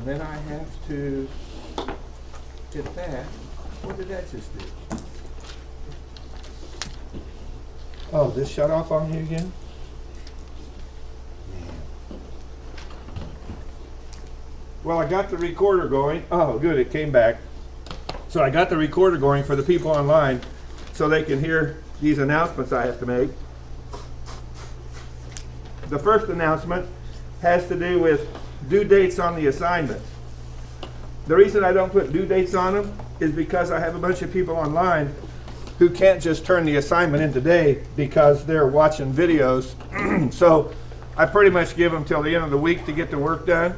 And then I have to hit that. What did that just do? Oh, this shut off on me again? Man. Well, I got the recorder going. Oh, good, it came back. So I got the recorder going for the people online so they can hear these announcements I have to make. The first announcement has to do with due dates on the assignment. The reason I don't put due dates on them is because I have a bunch of people online who can't just turn the assignment in today because they're watching videos. So I pretty much give them till the end of the week to get the work done.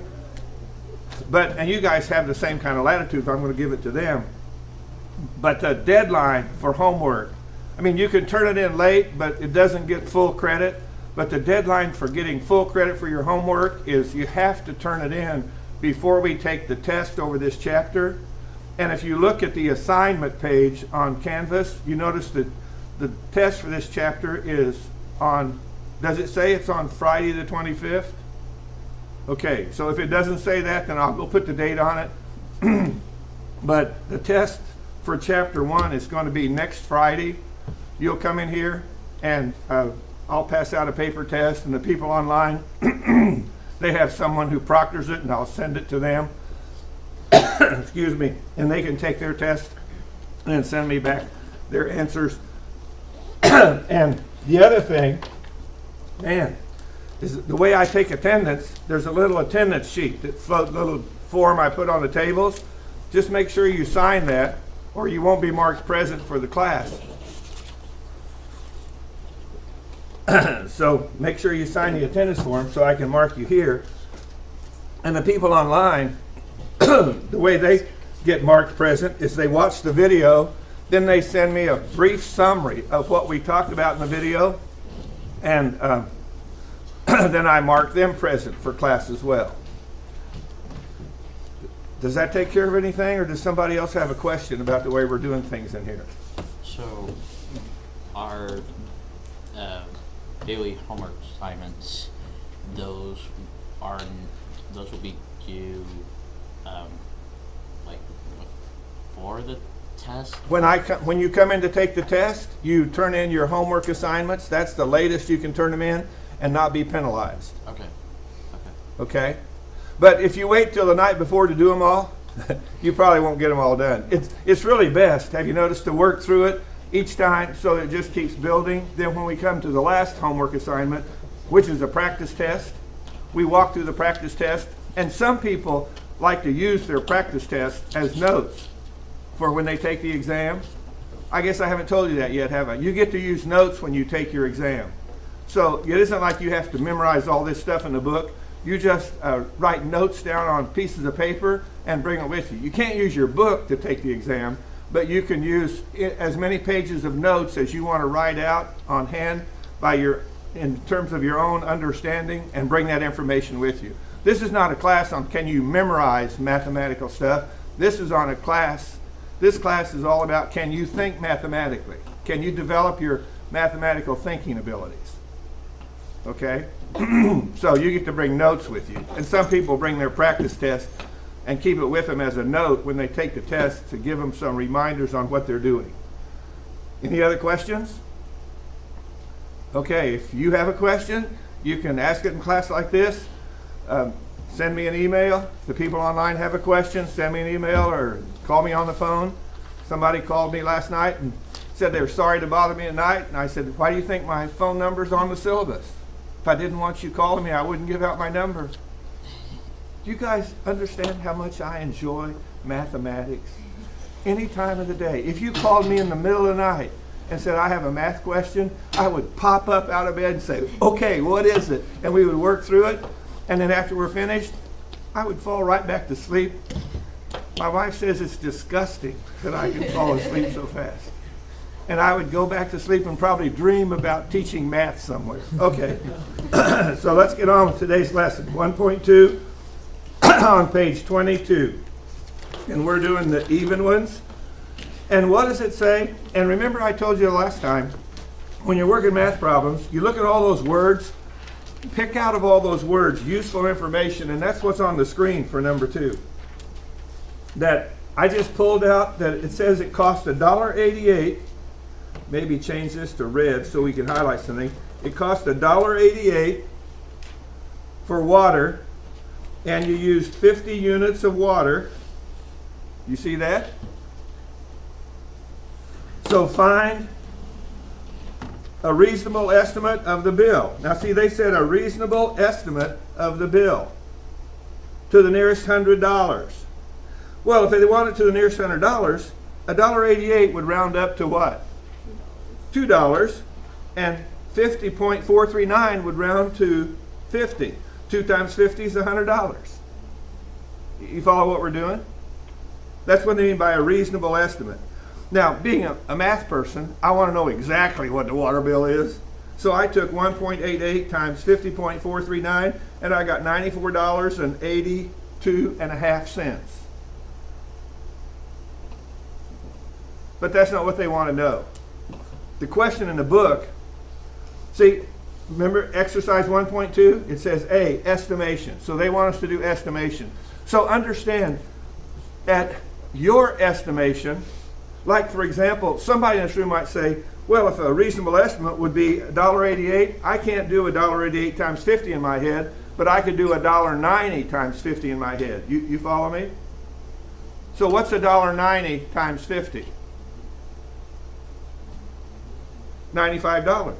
And you guys have the same kind of latitude, I'm going to give it to them. But the deadline for homework, I mean, you can turn it in late, but it doesn't get full credit. But the deadline for getting full credit for your homework is you have to turn it in before we take the test over this chapter. And if you look at the assignment page on Canvas, you notice that the test for this chapter is on, does it say it's on Friday the 25th? Okay, so if it doesn't say that, then I'll go put the date on it. But the test for chapter 1 is going to be next Friday. You'll come in here and I'll pass out a paper test, and the people online, they have someone who proctors it, and I'll send it to them. Excuse me. And they can take their test and then send me back their answers. And the other thing, man, is the way I take attendance, there's a little attendance sheet, little form I put on the tables. Just make sure you sign that, or you won't be marked present for the class. So make sure you sign the attendance form so I can mark you here. And the people online, the way they get marked present is they watch the video, then they send me a brief summary of what we talked about in the video, and then I mark them present for class as well. Does that take care of anything, or does somebody else have a question about the way we're doing things in here? So our daily homework assignments, those will be due like before the test? When you come in to take the test, you turn in your homework assignments. That's the latest you can turn them in and not be penalized. Okay? But if you wait till the night before to do them all, you probably won't get them all done. It's really best, have you noticed, to work through it each time so it just keeps building. Then when we come to the last homework assignment, which is a practice test, we walk through the practice test, and some people like to use their practice test as notes for when they take the exam. I guess I haven't told you that yet, have I? You get to use notes when you take your exam. So it isn't like you have to memorize all this stuff in the book. You just write notes down on pieces of paper and bring it with you. You can't use your book to take the exam, but you can use as many pages of notes as you want to write out on hand in terms of your own understanding, and bring that information with you. This is not a class on can you memorize mathematical stuff. This class is all about can you think mathematically? Can you develop your mathematical thinking abilities? Okay? So you get to bring notes with you. And some people bring their practice test and keep it with them as a note when they take the test to give them some reminders on what they're doing. Any other questions? Okay, if you have a question, you can ask it in class like this. Send me an email. If the people online have a question, send me an email or call me on the phone. Somebody called me last night and said they were sorry to bother me at night. And I said, why do you think my phone number's on the syllabus? If I didn't want you calling me, I wouldn't give out my number. Do you guys understand how much I enjoy mathematics? Any time of the day. If you called me in the middle of the night and said, I have a math question, I would pop up out of bed and say, okay, what is it? And we would work through it. And then after we're finished, I would fall right back to sleep. My wife says it's disgusting that I can fall asleep so fast. And I would go back to sleep and probably dream about teaching math somewhere. Okay, so let's get on with today's lesson. 1.2 on page 22. And we're doing the even ones. And what does it say? And remember I told you last time, when you're working math problems, you look at all those words pick out of all those words useful information, and that's what's on the screen for number 2. That I just pulled out that it says it costs $1.88. Maybe change this to red so we can highlight something. It costs $1.88 for water, and you used 50 units of water. You see that? So find a reasonable estimate of the bill. Now see, they said a reasonable estimate of the bill to the nearest $100. Well, if they want it to the nearest $100, $1.88 would round up to what? $2, and 50.439 would round to 50. 2 times 50 is $100. You follow what we're doing? That's what they mean by a reasonable estimate. Now, being a math person, I want to know exactly what the water bill is. So I took 1.88 times 50.439, and I got $94.82.5. But that's not what they want to know. The question in the book, see, remember exercise 1.2? It says A, estimation. So they want us to do estimation. So understand that your estimation, like for example, somebody in this room might say, well, if a reasonable estimate would be $1.88, I can't do $1.88 times 50 in my head, but I could do $1.90 times 50 in my head. You follow me? So what's $1.90 times 50? $95.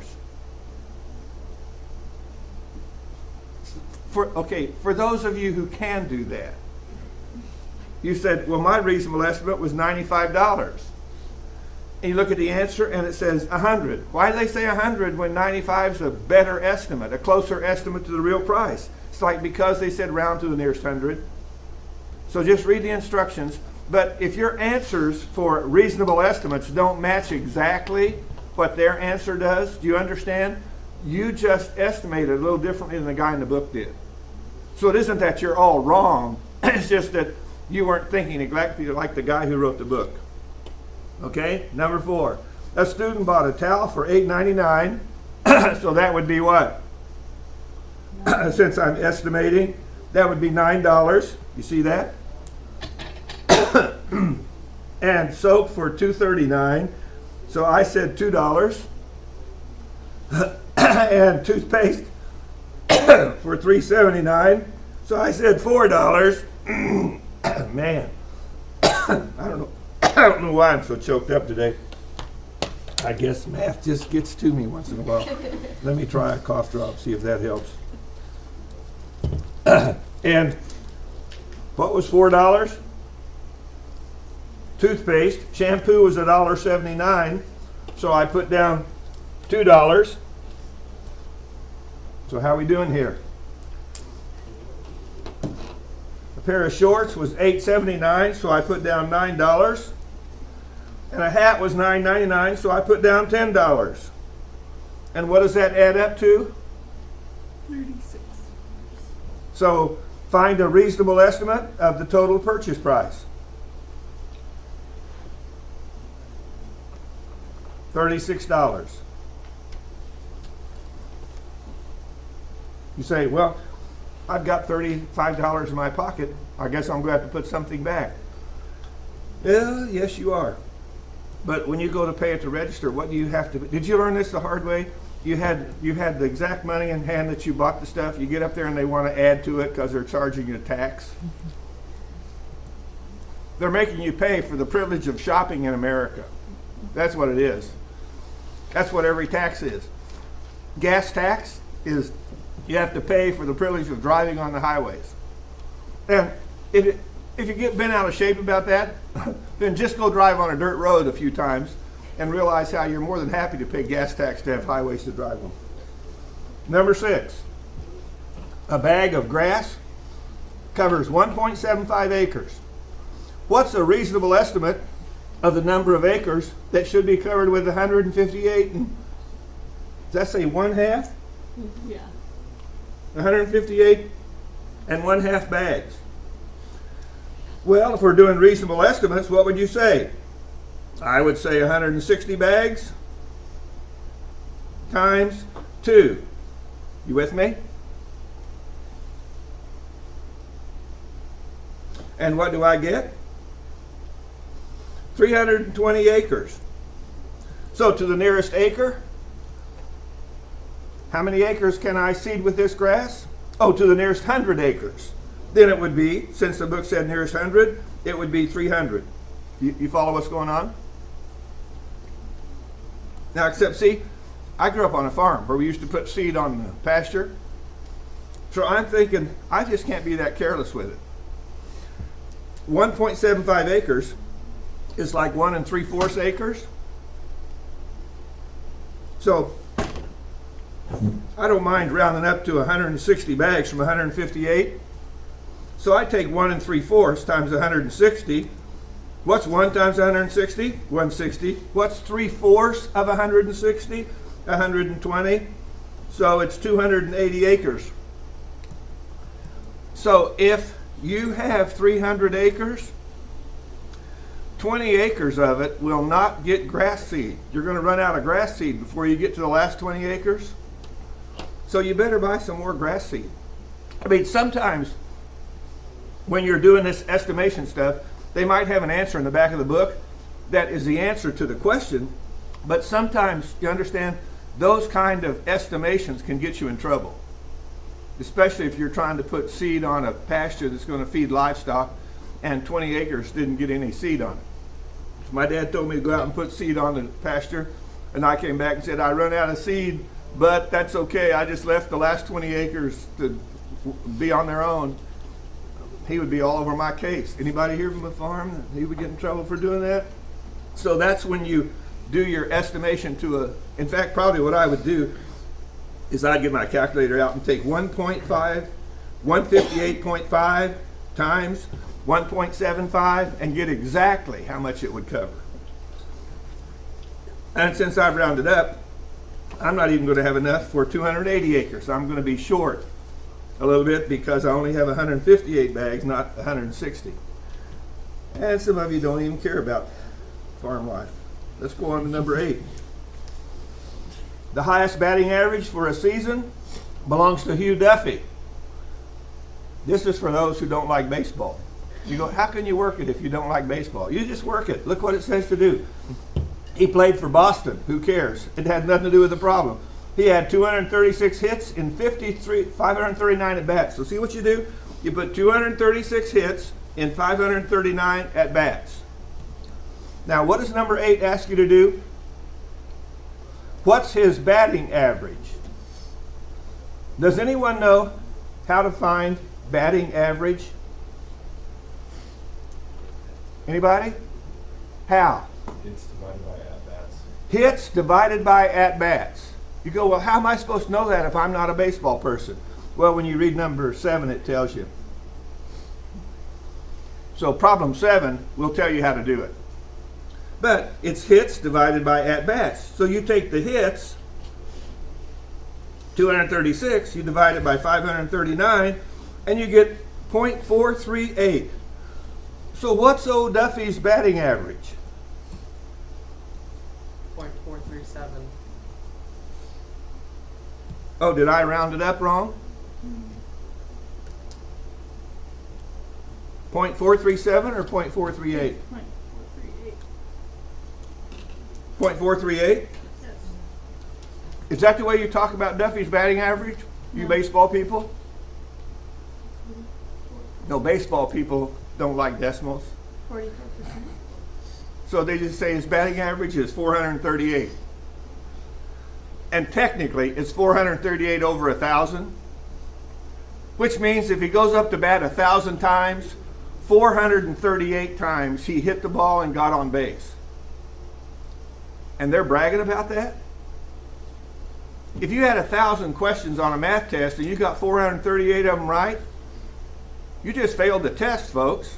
For those of you who can do that, you said, well, my reasonable estimate was $95. And you look at the answer and it says 100. Why do they say 100 when 95 is a better estimate, a closer estimate to the real price? It's like because they said round to the nearest 100. So just read the instructions. But if your answers for reasonable estimates don't match exactly what their answer does, do you understand? You just estimated a little differently than the guy in the book did. So it isn't that you're all wrong. It's just that you weren't thinking exactly like the guy who wrote the book. Okay, number 4. A student bought a towel for $8.99. So that would be what? Since I'm estimating, that would be $9. You see that? And soap for $2.39. So I said $2. And toothpaste for $3.79. So I said $4. Man, I don't know why I'm so choked up today. I guess math just gets to me once in a while. Let me try a cough drop, see if that helps. And what was $4? Toothpaste. Shampoo was $1.79, so I put down $2. So how are we doing here? A pair of shorts was $8.79, so I put down $9. And a hat was $9.99, so I put down $10. And what does that add up to? 36. So find a reasonable estimate of the total purchase price. $36. You say, well, I've got $35 in my pocket. I guess I'm going to have to put something back. Yeah, yes, you are. But when you go to pay at the register, what do you have to? Did you learn this the hard way? You had the exact money in hand that you bought the stuff. You get up there and they want to add to it because they're charging you a tax. They're making you pay for the privilege of shopping in America. That's what it is. That's what every tax is. Gas tax is you have to pay for the privilege of driving on the highways. And if you get bent out of shape about that, then just go drive on a dirt road a few times and realize how you're more than happy to pay gas tax to have highways to drive on. Number 6, a bag of grass covers 1.75 acres. What's a reasonable estimate of the number of acres that should be covered with 158 and, does that say 1/2? Yeah. 158 and 1/2 bags. Well, if we're doing reasonable estimates, what would you say? I would say 160 bags times 2. You with me? And what do I get? 320 acres. So to the nearest acre, how many acres can I seed with this grass? Oh, to the nearest 100 acres. Then it would be, since the book said nearest 100, it would be 300. You follow what's going on? Now, except see, I grew up on a farm where we used to put seed on the pasture. So I'm thinking, I just can't be that careless with it. 1.75 acres is like 1 3/4 acres. So I don't mind rounding up to 160 bags from 158. So I take 1 3/4 times 160. What's 1 times 160? 160. What's 3/4 of 160? 120. So it's 280 acres. So if you have 300 acres, 20 acres of it will not get grass seed. You're going to run out of grass seed before you get to the last 20 acres. So you better buy some more grass seed. I mean, sometimes when you're doing this estimation stuff, they might have an answer in the back of the book that is the answer to the question, but sometimes, you understand, those kind of estimations can get you in trouble, especially if you're trying to put seed on a pasture that's going to feed livestock and 20 acres didn't get any seed on it. My dad told me to go out and put seed on the pasture, and I came back and said, I run out of seed, but that's okay. I just left the last 20 acres to be on their own. He would be all over my case. Anybody here from a farm? He would get in trouble for doing that. So that's when you do your estimation to in fact, probably what I would do is I'd get my calculator out and take 158.5 times 1.75 and get exactly how much it would cover. And since I've rounded up, I'm not even going to have enough for 280 acres. I'm going to be short a little bit because I only have 158 bags, not 160. And some of you don't even care about farm life. Let's go on to number 8. The highest batting average for a season belongs to Hugh Duffy. This is for those who don't like baseball. You go, how can you work it if you don't like baseball? You just work it. Look what it says to do. He played for Boston. Who cares? It had nothing to do with the problem. He had 236 hits in 539 at bats. So see what you do? You put 236 hits in 539 at bats. Now, what does number 8 ask you to do? What's his batting average? Does anyone know how to find batting average? Anybody? How? Hits divided by at-bats. Hits divided by at-bats. You go, well, how am I supposed to know that if I'm not a baseball person? Well, when you read number 7, it tells you. So problem 7 will tell you how to do it. But it's hits divided by at-bats. So you take the hits, 236, you divide it by 539, and you get 0.438. So what's old Duffy's batting average? 0.437. Oh, did I round it up wrong? 0.437 or 0.438? 0.438. 0.438? Yes. Is that the way you talk about Duffy's batting average? You No. baseball people? No, baseball people don't like decimals. 44%. So they just say his batting average is 438. And technically, it's 438 over 1,000, which means if he goes up to bat 1,000 times, 438 times he hit the ball and got on base. And they're bragging about that? If you had 1,000 questions on a math test and you got 438 of them right, you just failed the test, folks.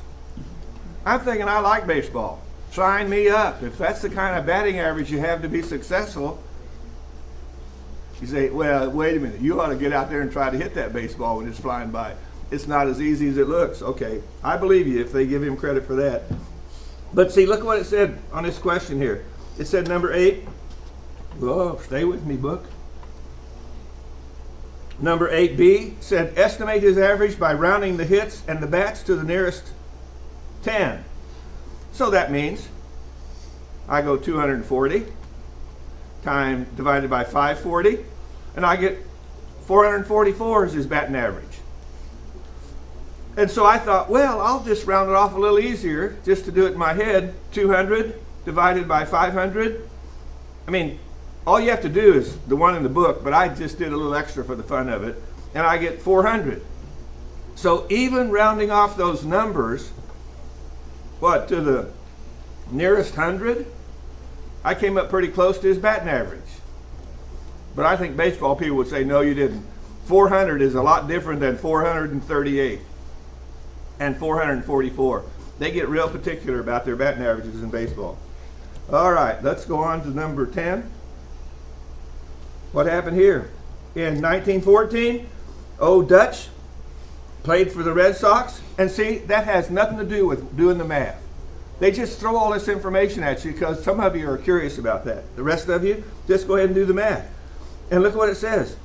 I'm thinking I like baseball. Sign me up. If that's the kind of batting average you have to be successful, you say, well, wait a minute. You ought to get out there and try to hit that baseball when it's flying by. It's not as easy as it looks. Okay, I believe you if they give him credit for that. But see, look what it said on this question here. It said number 8. Whoa, stay with me, book. Number 8B said estimate his average by rounding the hits and the bats to the nearest 10. So that means I go 240 divided by 540, and I get 444 as his batting average. And so I thought, well, I'll just round it off a little easier just to do it in my head. 200 divided by 500. I mean, all you have to do is the one in the book, but I just did a little extra for the fun of it, and I get 400. So even rounding off those numbers, what, to the nearest 100, I came up pretty close to his batting average. But I think baseball people would say, no, you didn't. 400 is a lot different than 438 and 444. They get real particular about their batting averages in baseball. All right, let's go on to number 10. What happened here? In 1914, Dutch played for the Red Sox. And see, that has nothing to do with doing the math. They just throw all this information at you because some of you are curious about that. The rest of you, just go ahead and do the math. And look what it says.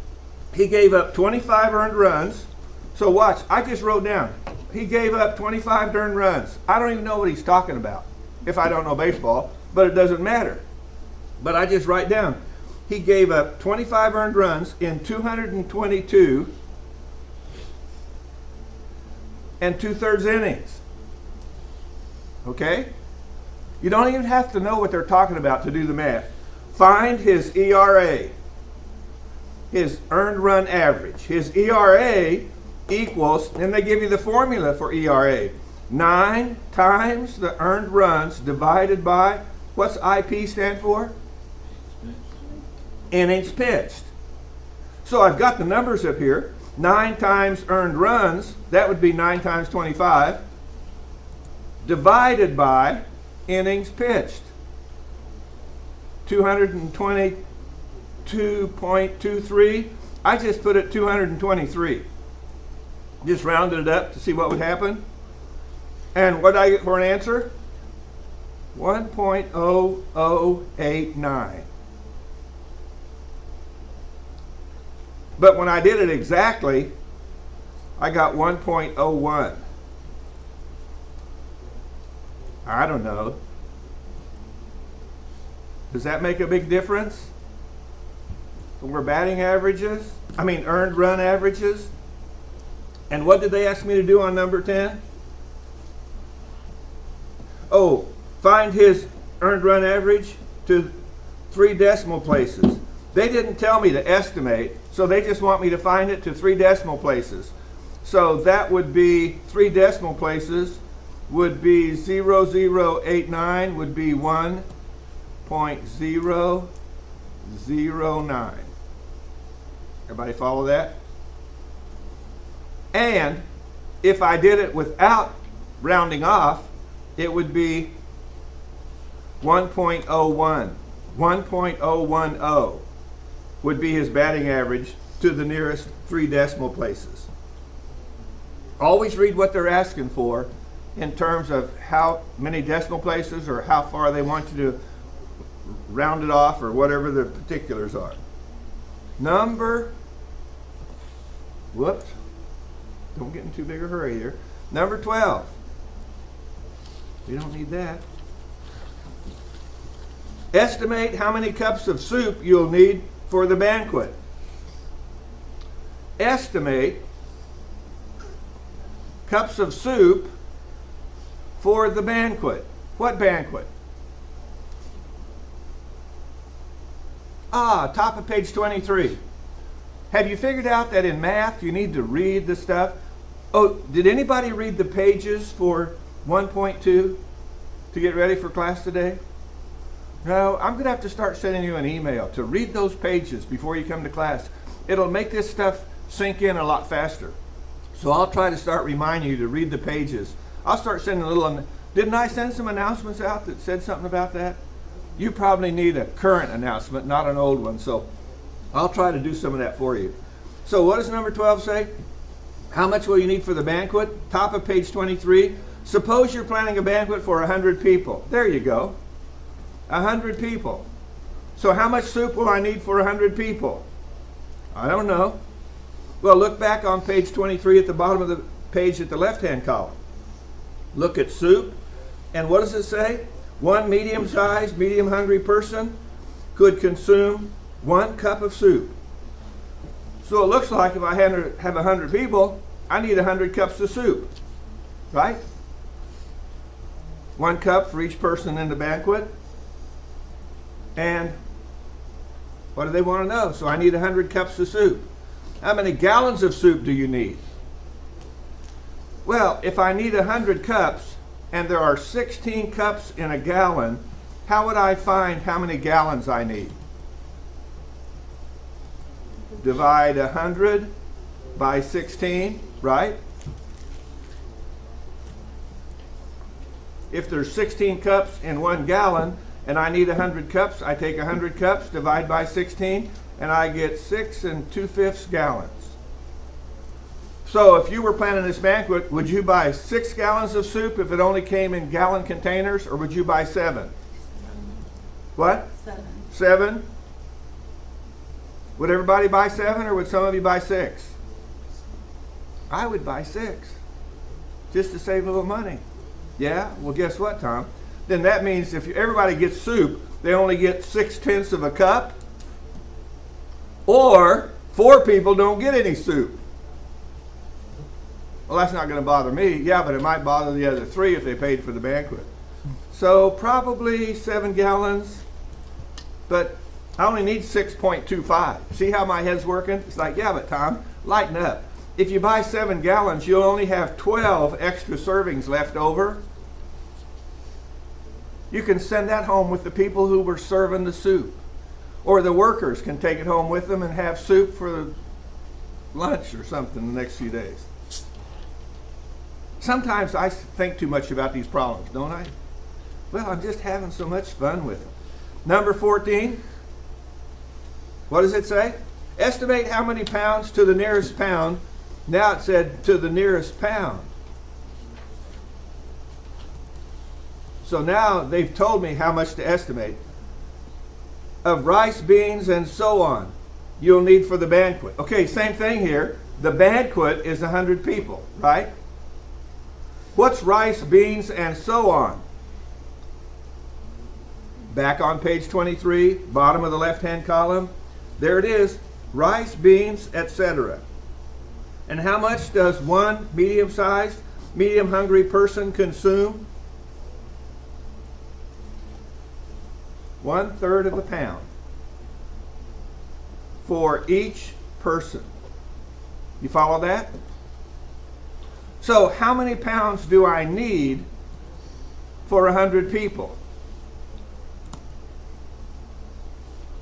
He gave up 25 earned runs. So watch, I just wrote down, he gave up 25 earned runs. I don't even know what he's talking about if I don't know baseball, but it doesn't matter. But I just write down, he gave up 25 earned runs in 222 and 2/3 innings. Okay? You don't even have to know what they're talking about to do the math. Find his ERA, his earned run average. His ERA equals, and they give you the formula for ERA, 9 times the earned runs divided by, what's IP stand for? Innings pitched. So I've got the numbers up here. 9 times earned runs, that would be 9 times 25, divided by innings pitched. 222.23. I just put it 223. Just rounded it up to see what would happen. And what did I get for an answer? 1.0089. But when I did it exactly, I got 1.01. I don't know. Does that make a big difference? When we're batting averages, earned run averages. And what did they ask me to do on number 10? Oh, find his earned run average to 3 decimal places. They didn't tell me to estimate, so they just want me to find it to 3 decimal places. So that would be 3 decimal places would be 0089 would be 1.009. Everybody follow that? And if I did it without rounding off, it would be 1.01. 1.010 would be his batting average to the nearest 3 decimal places. Always read what they're asking for in terms of how many decimal places or how far they want you to round it off or whatever the particulars are. Whoops, don't get in too big a hurry here. Number 12. We don't need that. Estimate how many cups of soup you'll need for the banquet. Estimate cups of soup for the banquet. What banquet? Top of page 23. Have you figured out that in math you need to read the stuff? Oh, did anybody read the pages for 1.2 to get ready for class today? No, I'm going to have to start sending you an email to read those pages before you come to class. It'll make this stuff sink in a lot faster. So I'll try to start reminding you to read the pages. I'll start sending a little, didn't I send some announcements out that said something about that? You probably need a current announcement, not an old one. So I'll try to do some of that for you. So what does number 12 say? How much will you need for the banquet? Top of page 23. Suppose you're planning a banquet for 100 people. There you go. 100 people. So how much soup will I need for 100 people? I don't know. Well, look back on page 23 at the bottom of the page at the left-hand column. look at soup, and what does it say? One medium-sized, medium-hungry person could consume 1 cup of soup. So it looks like if I have 100 people, I need 100 cups of soup, right? 1 cup for each person in the banquet. And what do they want to know? So I need 100 cups of soup. How many gallons of soup do you need? Well, if I need 100 cups and there are 16 cups in a gallon, how would I find how many gallons I need? Divide 100 by 16, right? If there's 16 cups in 1 gallon and I need 100 cups, I take 100 cups, divide by 16, and I get 6 2/5 gallons. So if you were planning this banquet, would you buy 6 gallons of soup if it only came in gallon containers, or would you buy 7? What? 7. 7? Would everybody buy 7, or would some of you buy 6? I would buy 6, just to save a little money. Yeah? Well, guess what, Tom? Then that means if everybody gets soup, they only get 6/10 of a cup, or 4 people don't get any soup. Well, that's not going to bother me. Yeah, but it might bother the other 3 if they paid for the banquet. So probably 7 gallons, but I only need 6.25. See how my head's working? It's like, yeah, but Tom, lighten up. If you buy 7 gallons, you'll only have 12 extra servings left over. You can send that home with the people who were serving the soup. Or the workers can take it home with them and have soup for lunch or something the next few days. Sometimes I think too much about these problems, don't I? Well, I'm just having so much fun with them. Number 14. What does it say? Estimate how many pounds to the nearest pound. Now it said to the nearest pound. So now they've told me how much to estimate. Of rice, beans, and so on you'll need for the banquet. Okay, same thing here. The banquet is 100 people, right? What's rice, beans, and so on? Back on page 23, bottom of the left-hand column. There it is, rice, beans, etc. And how much does one medium-sized, medium-hungry person consume? 1/3 of a pound for each person. You follow that? So how many pounds do I need for 100 people?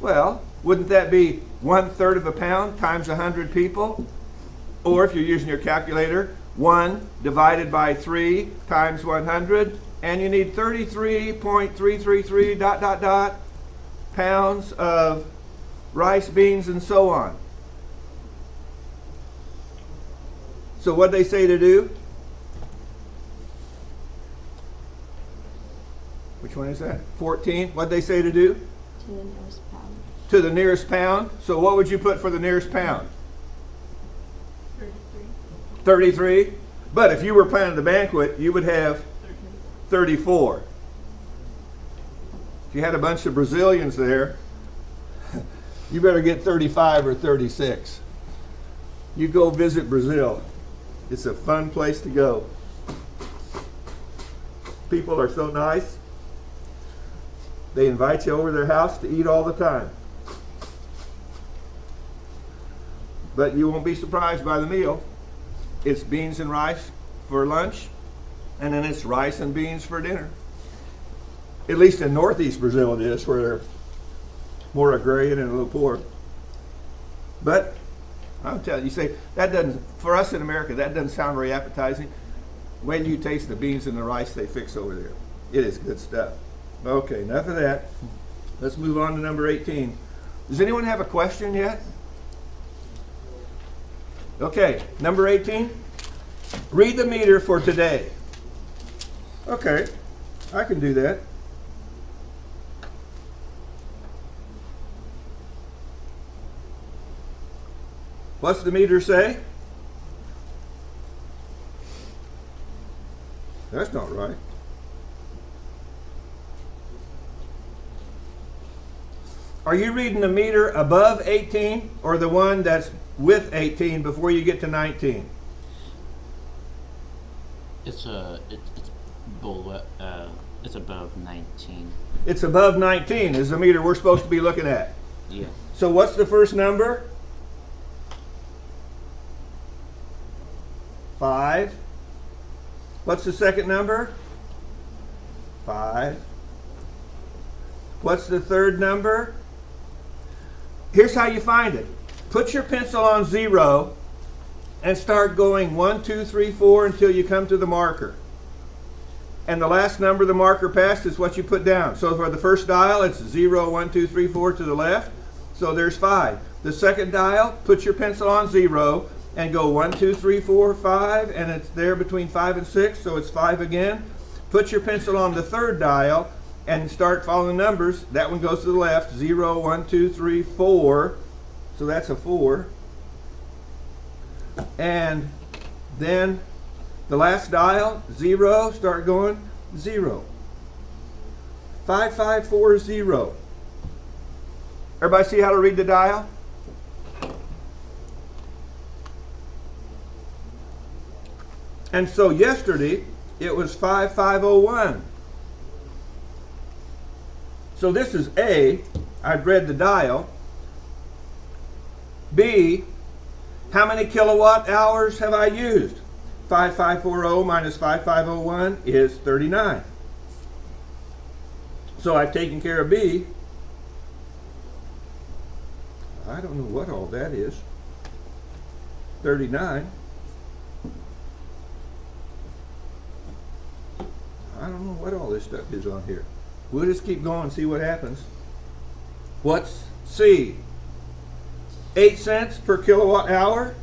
Well, wouldn't that be 1/3 of a pound times 100 people? Or if you're using your calculator, 1 divided by 3 times 100, and you need 33.333 ... pounds of rice, beans, and so on. So what they say to do? Which one is that? 14. What they say to do? To the nearest pound. To the nearest pound. So what would you put for the nearest pound? 33. 33. But if you were planning the banquet, you would have 34. If you had a bunch of Brazilians there, you better get 35 or 36. You go visit Brazil. It's a fun place to go. People are so nice. They invite you over to their house to eat all the time. But you won't be surprised by the meal. It's beans and rice for lunch, and then it's rice and beans for dinner. At least in northeast Brazil it is, where they're more agrarian and a little poor. But I'll tell you, you say, that doesn't, for us in America, that doesn't sound very appetizing. When you taste the beans and the rice they fix over there, it is good stuff. Okay, enough of that. Let's move on to number 18. Does anyone have a question yet? Okay, number 18. Read the meter for today. Okay, I can do that. What's the meter say? That's not right. Are you reading the meter above 18 or the one that's with 18 before you get to 19? It's it's above 19. It's above 19 is the meter we're supposed to be looking at. Yeah. So what's the first number? 5. What's the second number? 5. What's the third number? Here's how you find it. Put your pencil on 0 and start going 1, 2, 3, 4 until you come to the marker. And the last number the marker passed is what you put down. So for the first dial, it's 0, 1, 2, 3, 4 to the left. So there's 5. The second dial, put your pencil on 0 and go 1, 2, 3, 4, 5, and it's there between 5 and 6, so it's 5 again. Put your pencil on the third dial and start following the numbers. That one goes to the left, 0, 1, 2, 3, 4, so that's a 4. And then the last dial, 0, start going 0. 5, 5, 4, 0. Everybody see how to read the dial? And so yesterday, it was 5501. So this is A, I've read the dial. B, how many kilowatt hours have I used? 5540 minus 5501 is 39. So I've taken care of B. I don't know what all that is. 39. I don't know what all this stuff is on here. We'll just keep going and see what happens. What's C? 8 cents per kilowatt hour.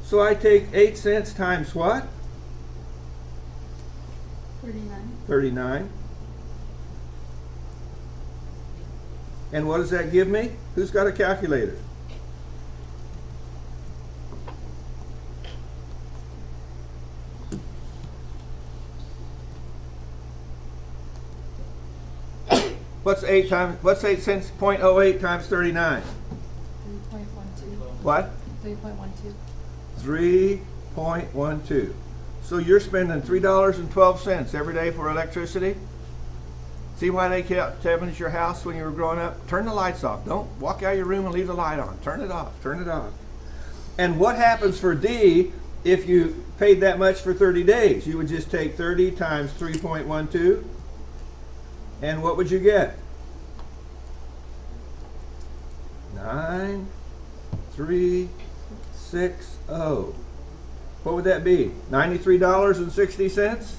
So I take 8 cents times what? 39. 39. And what does that give me? Who's got a calculator? What's 8 cents, 0.08 times 39? 3.12. What? 3.12. 3.12. So you're spending $3.12 every day for electricity? See why they kept telling us your house when you were growing up? Turn the lights off. Don't walk out of your room and leave the light on. Turn it off. Turn it off. And what happens for D if you paid that much for 30 days? You would just take 30 times 3.12. And what would you get? 9360. What would that be? $93.60?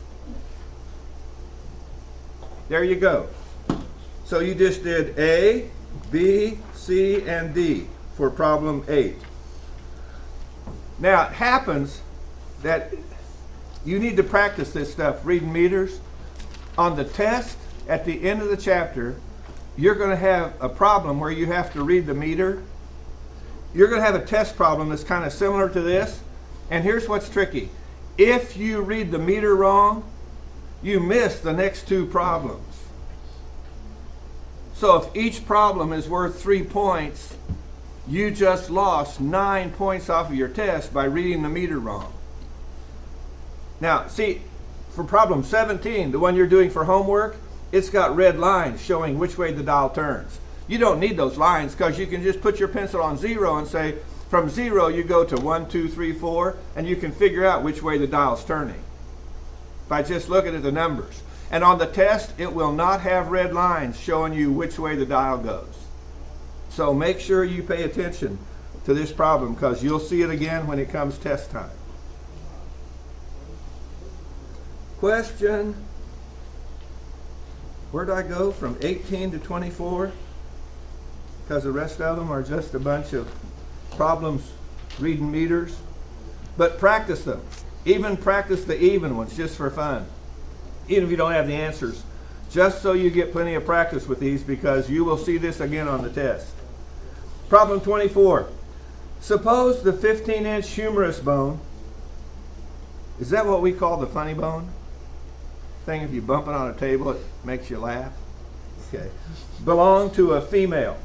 There you go. So you just did A, B, C, and D for problem 8. Now it happens that you need to practice this stuff, reading meters. On the test, at the end of the chapter, you're going to have a problem where you have to read the meter. You're going to have a test problem that's kind of similar to this. And here's what's tricky. If you read the meter wrong, you miss the next 2 problems. So if each problem is worth 3 points, you just lost 9 points off of your test by reading the meter wrong. Now, see, for problem 17, the one you're doing for homework, it's got red lines showing which way the dial turns. You don't need those lines because you can just put your pencil on 0 and say, from 0 you go to 1, 2, 3, 4, and you can figure out which way the dial's turning by just looking at the numbers. And on the test, it will not have red lines showing you which way the dial goes. So make sure you pay attention to this problem because you'll see it again when it comes test time. Question. Where'd I go from 18 to 24? Because the rest of them are just a bunch of problems reading meters. But practice them. Even practice the even ones just for fun. Even if you don't have the answers. Just so you get plenty of practice with these because you will see this again on the test. Problem 24. Suppose the 15-inch humerus bone, is that what we call the funny bone? thing if you bump it on a table, it makes you laugh? Okay. Belonged to a female.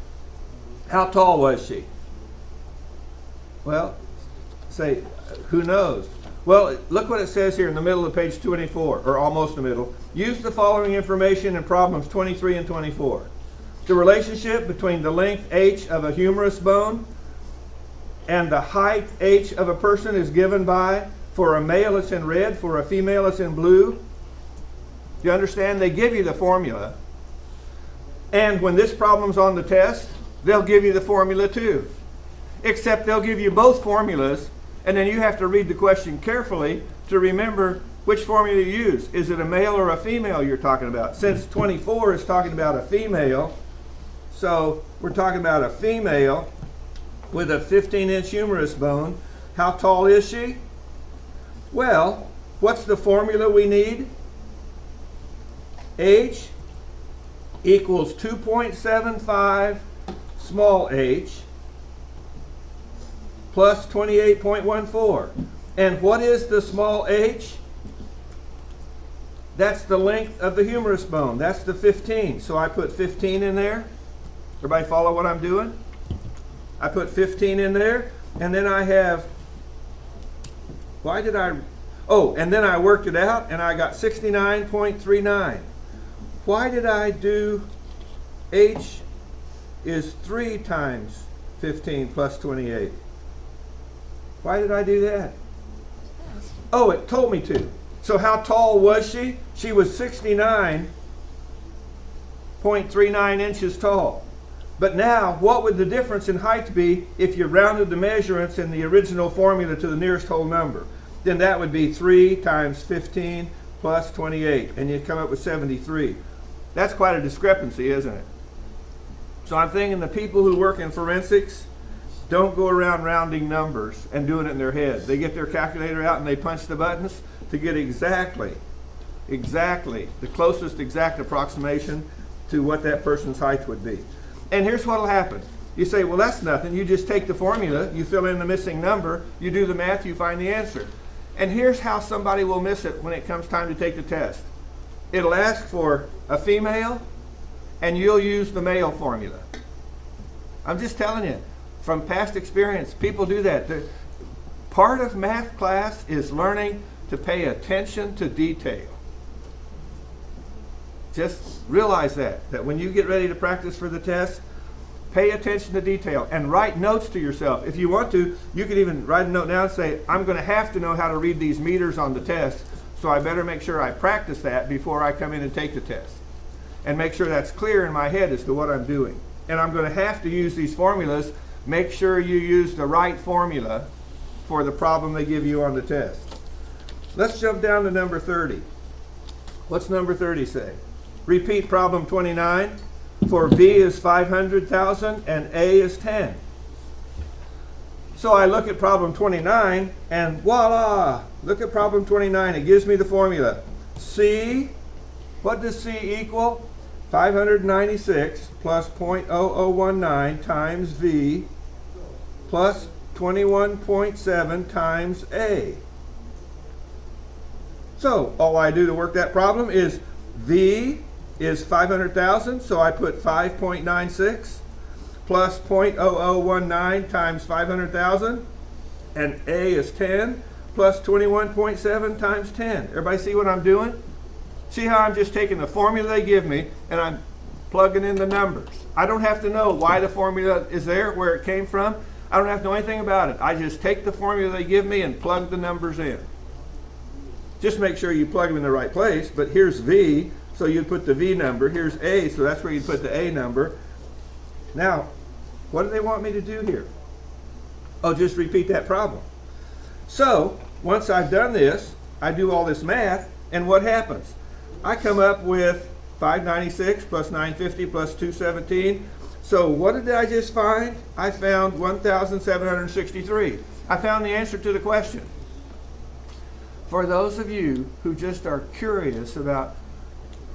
How tall was she? Well, say, who knows? Well, look what it says here in the middle of page 24, or almost the middle. Use the following information in problems 23 and 24. The relationship between the length h of a humerus bone and the height h of a person is given by, for a male it's in red, for a female it's in blue. Do you understand? They give you the formula. And when this problem's on the test, they'll give you the formula too. Except they'll give you both formulas, and then you have to read the question carefully to remember which formula you use. Is it a male or a female you're talking about? Since 24 is talking about a female, so we're talking about a female with a 15-inch humerus bone. How tall is she? Well, what's the formula we need? H equals 2.75 small h plus 28.14. And what is the small h? That's the length of the humerus bone. That's the 15. So I put 15 in there. Everybody follow what I'm doing? I put 15 in there, and then I have, and then I worked it out, and I got 69.39. Why did I do h is 3 times 15 plus 28? Why did I do that? Oh, it told me to. So how tall was she? She was 69.39 inches tall. But now, what would the difference in height be if you rounded the measurements in the original formula to the nearest whole number? Then that would be 3 times 15 plus 28, and you'd come up with 73. That's quite a discrepancy, isn't it? So I'm thinking the people who work in forensics don't go around rounding numbers and doing it in their head. They get their calculator out and they punch the buttons to get exactly, the closest exact approximation to what that person's height would be. And here's what will happen. You say, well, that's nothing. You just take the formula, you fill in the missing number, you do the math, you find the answer. And here's how somebody will miss it when it comes time to take the test. It'll ask for a female, and you'll use the male formula. I'm just telling you, from past experience, people do that. Part of math class is learning to pay attention to detail. Just realize that when you get ready to practice for the test, pay attention to detail and write notes to yourself. If you want to, you can even write a note down and say, I'm going to have to know how to read these meters on the test, so I better make sure I practice that before I come in and take the test. And make sure that's clear in my head as to what I'm doing. And I'm going to have to use these formulas. Make sure you use the right formula for the problem they give you on the test. Let's jump down to number 30. What's number 30 say? Repeat problem 29. For V is 500,000 and A is 10. So I look at problem 29 and voila! Look at problem 29. It gives me the formula. C, what does C equal? 596 plus 0.0019 times V plus 21.7 times A. So all I do to work that problem is V is 500,000, so I put 5.96 plus 0.0019 times 500,000, and A is 10 plus 21.7 times 10. Everybody see what I'm doing? See how I'm just taking the formula they give me and I'm plugging in the numbers. I don't have to know why the formula is there, where it came from. I don't have to know anything about it. I just take the formula they give me and plug the numbers in. Just make sure you plug them in the right place, but here's V, so you put the V number. Here's A, so that's where you put the A number. Now, what do they want me to do here? Oh, just repeat that problem. So, once I've done this, I do all this math, and what happens? I come up with 596 plus 950 plus 217. So what did I just find? I found 1,763. I found the answer to the question. For those of you who just are curious about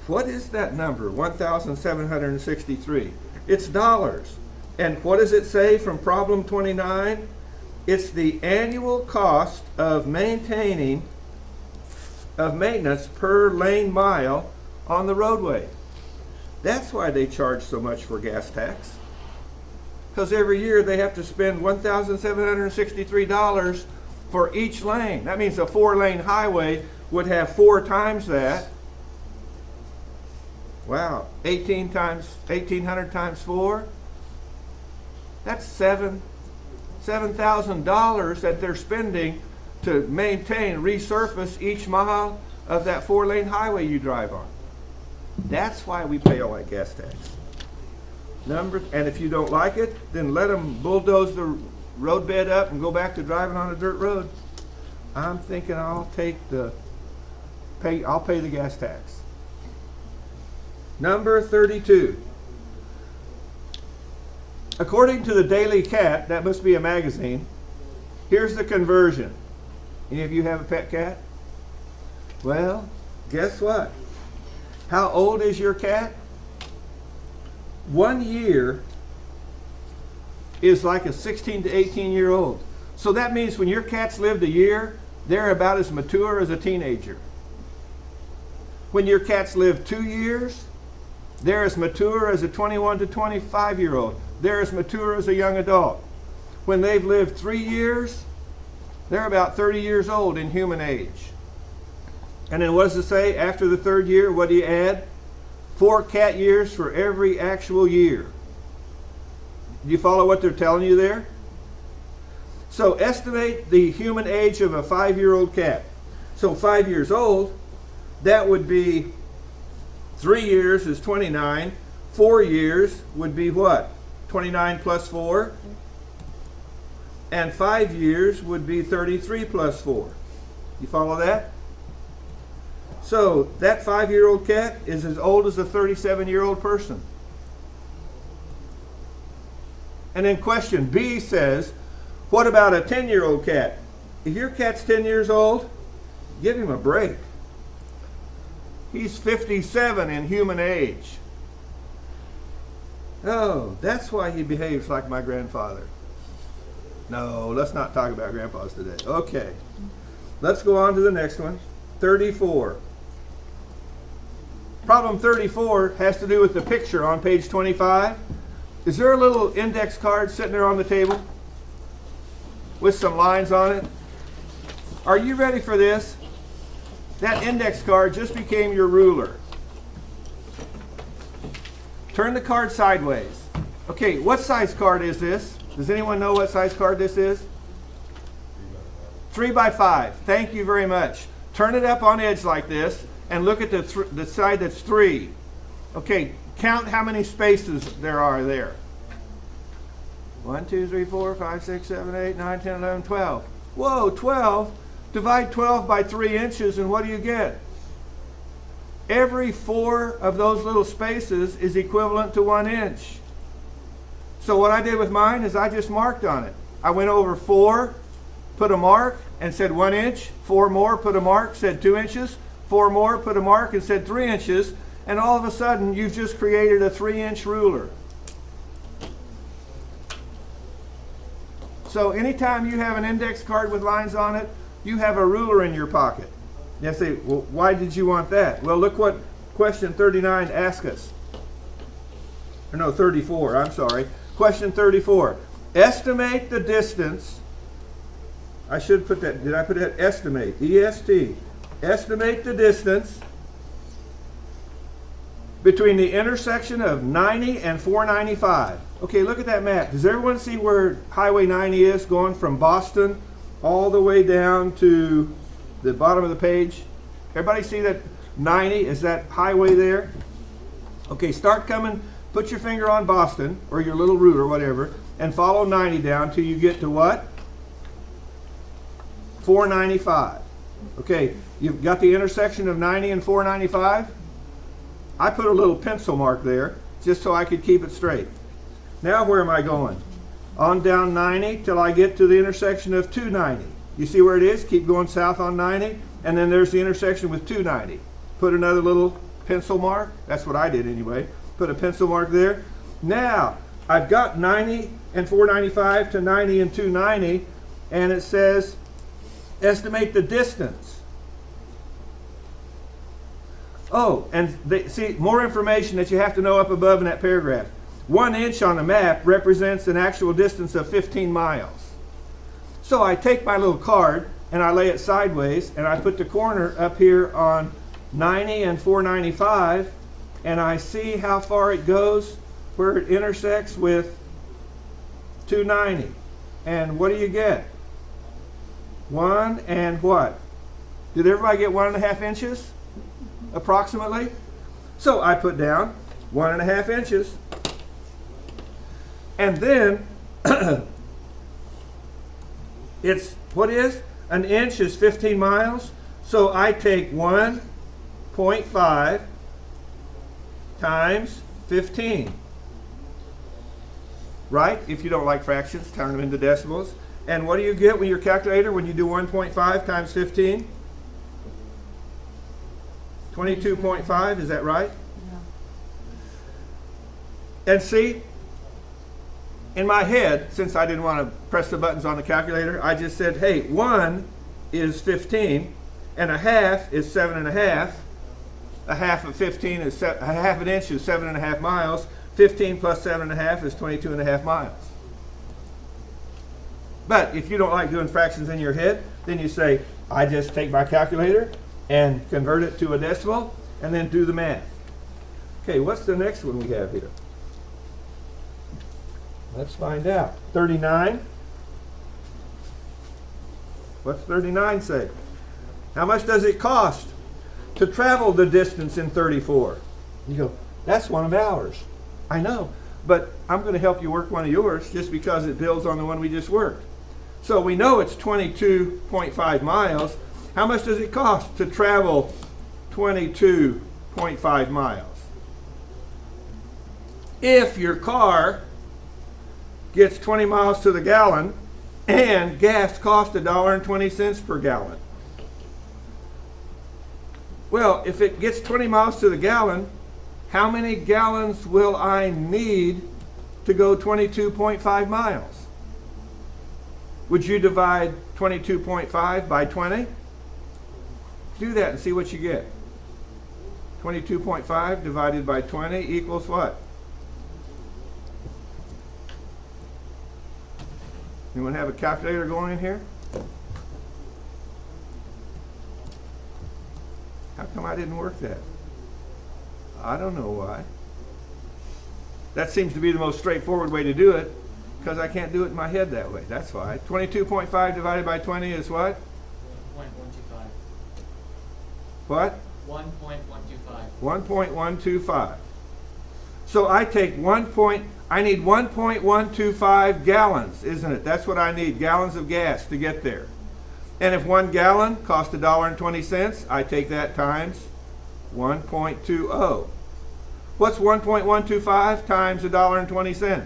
what is that number, 1,763? It's dollars. And what does it say from problem 29? It's the annual cost of maintaining of maintenance per lane mile on the roadway. That's why they charge so much for gas tax. Because every year they have to spend $1,763 for each lane. That means a 4-lane highway would have 4 times that. Wow, 1,800 times 4. That's $7,000 that they're spending to maintain, resurface each mile of that 4-lane highway you drive on. That's why we pay all that gas tax. And if you don't like it, then let them bulldoze the roadbed up and go back to driving on a dirt road. I'm thinking I'll pay the gas tax. Number 32. According to the Daily Cat, that must be a magazine, here's the conversion. Any of you have a pet cat? Well, guess what? How old is your cat? 1 year is like a 16 to 18-year-old. So that means when your cat's lived a year, they're about as mature as a teenager. When your cat's lived 2 years, they're as mature as a 21 to 25-year-old. They're as mature as a young adult. When they've lived 3 years, they're about 30 years old in human age. And then what does it say? After the 3rd year, what do you add? 4 cat years for every actual year. Do you follow what they're telling you there? So estimate the human age of a 5-year-old cat. So 5 years old, that would be 3 years is 29. 4 years would be what? 29 plus 4. And 5 years would be 33 plus 4. You follow that? So that 5-year-old cat is as old as a 37-year-old person. And then question B says, what about a 10-year-old cat? If your cat's 10 years old, give him a break. He's 57 in human age. Oh, that's why he behaves like my grandfather. No, let's not talk about grandpas today. Okay, let's go on to the next one. 34. Problem 34 has to do with the picture on page 25. Is there a little index card sitting there on the table with some lines on it? Are you ready for this? That index card just became your ruler. Turn the card sideways. Okay, what size card is this? Does anyone know what size card this is? 3 by 5. Thank you very much. Turn it up on edge like this and look at the side that's 3. Okay, count how many spaces there are there. 1, 2, 3, 4, 5, 6, 7, 8, 9, 10, 11, 12. Whoa, 12. Divide 12 by 3 inches and what do you get? Every 4 of those little spaces is equivalent to 1 inch. So what I did with mine is I just marked on it. I went over 4, put a mark, and said 1 inch. 4 more, put a mark, said 2 inches. 4 more, put a mark, and said 3 inches. And all of a sudden, you've just created a 3-inch ruler. So anytime you have an index card with lines on it, you have a ruler in your pocket. You say, well, why did you want that? Well, look what question 39 asks us. Or no, 34, I'm sorry. Question 34. Estimate the distance. I should put that, did I put that? Estimate, E-S-T. Estimate the distance between the intersection of 90 and 495. Okay, look at that map. Does everyone see where Highway 90 is, going from Boston all the way down to the bottom of the page? Everybody see that 90 is that highway there? Okay, start coming, put your finger on Boston, or your little route or whatever, and follow 90 down till you get to what? 495. Okay, you've got the intersection of 90 and 495. I put a little pencil mark there just so I could keep it straight. Now where am I going? On down 90 till I get to the intersection of 290. You see where it is? Keep going south on 90, and then there's the intersection with 290. Put another little pencil mark. That's what I did anyway. Put a pencil mark there. Now, I've got 90 and 495 to 90 and 290, and it says estimate the distance. Oh, and see, more information that you have to know up above in that paragraph. 1 inch on the map represents an actual distance of 15 miles. So I take my little card and I lay it sideways and I put the corner up here on 90 and 495 and I see how far it goes where it intersects with 290. And what do you get? 1 and what? Did everybody get 1.5 inches? Approximately? So I put down 1.5 inches. And then it's, what is? An inch is 15 miles. So I take 1.5 times 15. Right? If you don't like fractions, turn them into decimals. And what do you get with your calculator when you do 1.5 times 15? 22.5, is that right? Yeah. And see, in my head, since I didn't want to press the buttons on the calculator, I just said, hey, 1 is 15, and a half is 7.5. A half of 15 is a half an inch is 7.5 miles. 15 plus 7.5 is 22.5 miles. But if you don't like doing fractions in your head, then you say, I just take my calculator and convert it to a decimal, and then do the math. Okay, what's the next one we have here? Let's find out. 39. What's 39 say? How much does it cost to travel the distance in 34? You go, that's one of ours. I know, but I'm going to help you work one of yours just because it builds on the one we just worked. So we know it's 22.5 miles. How much does it cost to travel 22.5 miles? If your car gets 20 miles to the gallon and gas costs $1.20 per gallon. Well, if it gets 20 miles to the gallon, how many gallons will I need to go 22.5 miles? Would you divide 22.5 by 20? Do that and see what you get. 22.5 divided by 20 equals what? Anyone have a calculator going in here? How come I didn't work that? I don't know why. That seems to be the most straightforward way to do it because I can't do it in my head that way. That's why. 22.5 divided by 20 is what? 1.125. What? 1.125. 1.125. So I take I need 1.125 gallons, isn't it? That's what I need, gallons of gas to get there. And if 1 gallon costs $1.20, I take that times 1.20. What's 1.125 times $1.20? 1.35.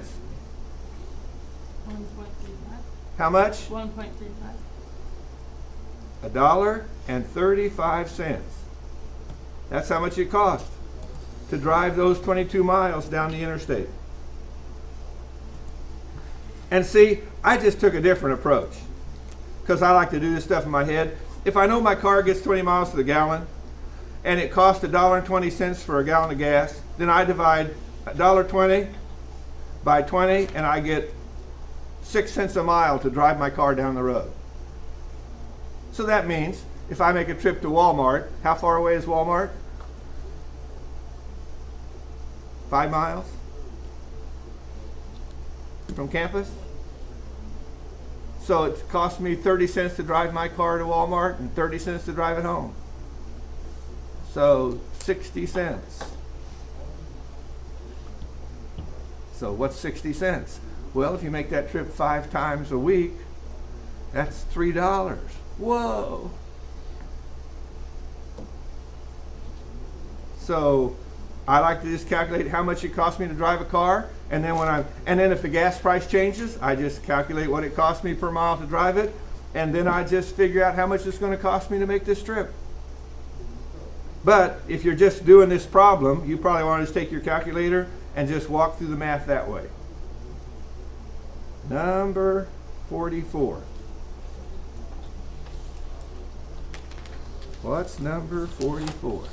How much? 1.35. $1.35. That's how much it costs to drive those 22 miles down the interstate. And see, I just took a different approach because I like to do this stuff in my head. If I know my car gets 20 miles to the gallon and it costs $1.20 for a gallon of gas, then I divide $1.20 by 20 and I get 6 cents a mile to drive my car down the road. So that means if I make a trip to Walmart, how far away is Walmart? 5 miles from campus? So it costs me 30 cents to drive my car to Walmart and 30 cents to drive it home. So 60 cents. So what's 60 cents? Well, if you make that trip 5 times a week, that's $3. Whoa. So I like to just calculate how much it costs me to drive a car, and then if the gas price changes, I just calculate what it costs me per mile to drive it, and then I just figure out how much it's going to cost me to make this trip. But if you're just doing this problem, you probably want to just take your calculator and just walk through the math that way. Number 44. What's number 44?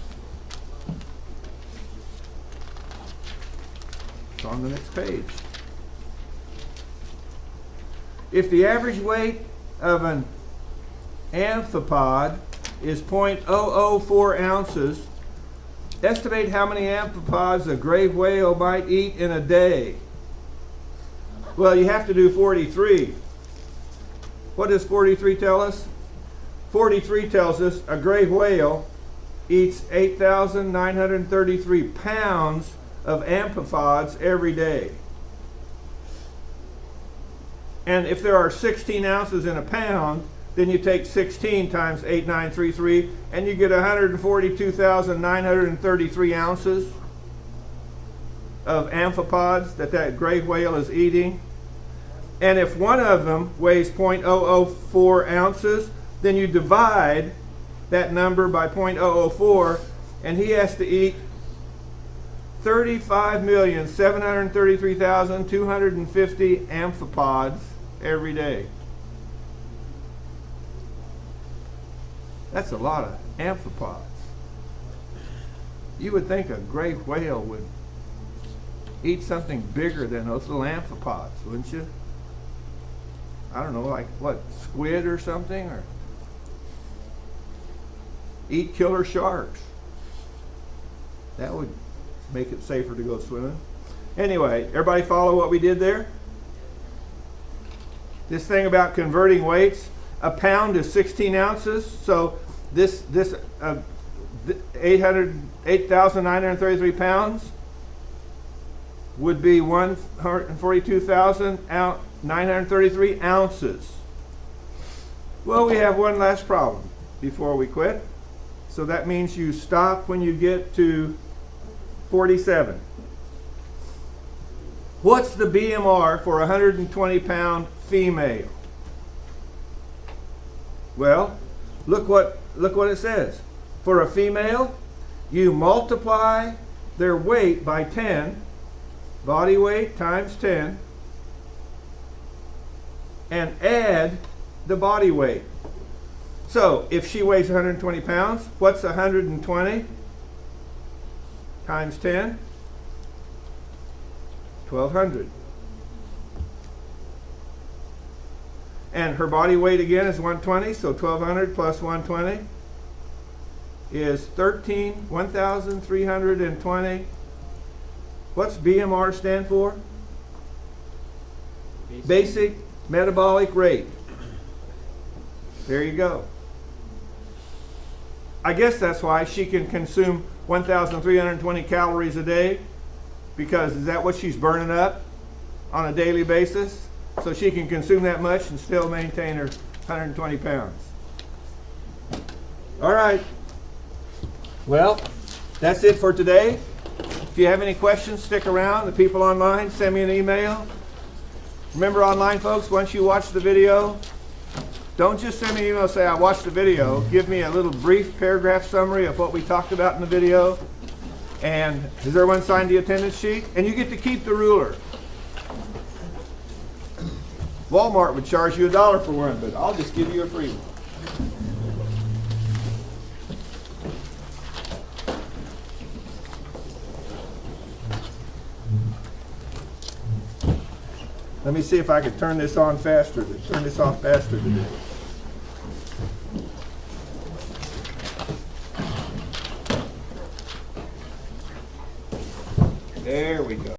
It's on the next page. If the average weight of an amphipod is 0.004 ounces, estimate how many amphipods a gray whale might eat in a day. Well, you have to do 43. What does 43 tell us? 43 tells us a gray whale eats 8,933 pounds of amphipods every day. And if there are 16 ounces in a pound, then you take 16 times 8,933 and you get 142,933 ounces of amphipods that gray whale is eating. And if one of them weighs 0.004 ounces, then you divide that number by 0.004, and he has to eat 35,733,250 amphipods every day. That's a lot of amphipods. You would think a gray whale would eat something bigger than those little amphipods, wouldn't you? I don't know, like what, squid or something? Or eat killer sharks. That would make it safer to go swimming. Anyway, everybody follow what we did there? This thing about converting weights, a pound is 16 ounces, so this 8,933 pounds would be 142,933 ounces. Well, we have one last problem before we quit. So that means you stop when you get to 47. What's the BMR for a 120-pound female? Well, look what it says. For a female, you multiply their weight by 10, body weight times 10, and add the body weight. So if she weighs 120 pounds, what's 120 times 10? 1,200. And her body weight again is 120, so 1,200 plus 120 is 1,320. What's BMR stand for? Basic metabolic rate. There you go. I guess that's why she can consume 1,320 calories a day, because is that what she's burning up on a daily basis? So she can consume that much and still maintain her 120 pounds. All right. Well, that's it for today. If you have any questions, stick around. The people online, send me an email. Remember, online folks, once you watch the video, don't just send me an email and say, I watched the video. Give me a little brief paragraph summary of what we talked about in the video. And has everyone signed the attendance sheet? And you get to keep the ruler. Walmart would charge you $1 for one, but I'll just give you a free one. Let me see if I can turn this on faster, turn this off faster today. There we go.